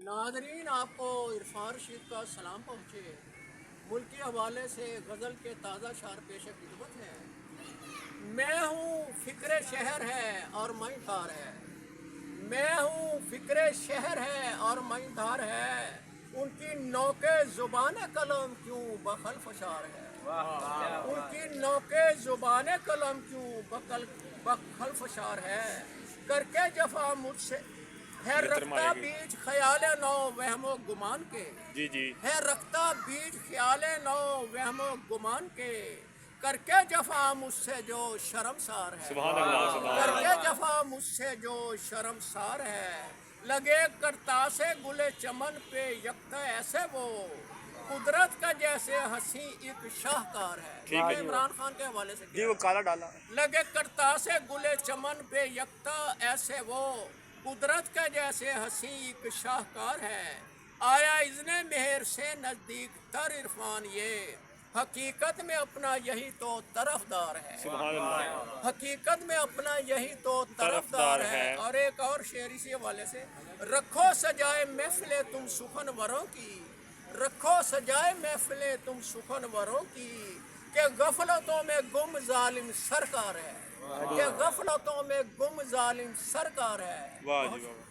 ناظرین، آپ کو عرفان رشید کا سلام پہنچے۔ ملک کے حوالے سے غزل کے تازہ شعر پیش خدمت ہے۔ میں ہوں فکر شہر ہے اور میں دھار ہے، میں ہوں فکر شہر ہے اور میں دھار ہے، ان کی نوک زبان قلم کیوں بخل فشار ہے، ان کی نوک زبان قلم کیوں بخل فشار ہے، کر کے جفا مجھ سے ہے رکھتا بیج خیال نو وہم و گمان کے، ہے رکھتا بیج خیال نو وہم و گمان کے، کر کے جفا مجھ سے جو شرمسار ہے، کر کے جفا مجھ سے جو شرمسار ہے، لگے کرتا سے گل چمن پہ یکتا ایسے وہ قدرت کا جیسے ہنسی ایک شاہکار ہے۔ عمران خان کے حوالے سے جی وہ کالا ڈالا لگے کرتا سے گل چمن پہ یکتا ایسے وہ قدرت کا جیسے ہنسی ایک شاہکار ہے، آیا اذن مہر سے نزدیک تر عرفان یہ حقیقت میں اپنا یہی تو طرفدار ہے، سبحان اللہ حقیقت میں اپنا یہی تو طرفدار ہے۔ اور ایک اور شعر اسی حوالے سے، رکھو سجائے محفلیں تم سخنوروں کی، رکھو سجائے محفلیں تم سخنوروں کی، کہ غفلتوں میں گم ظالم سرکار ہے، کہ غفلتوں میں گم ظالم سرکار ہے۔ واہ جی واہ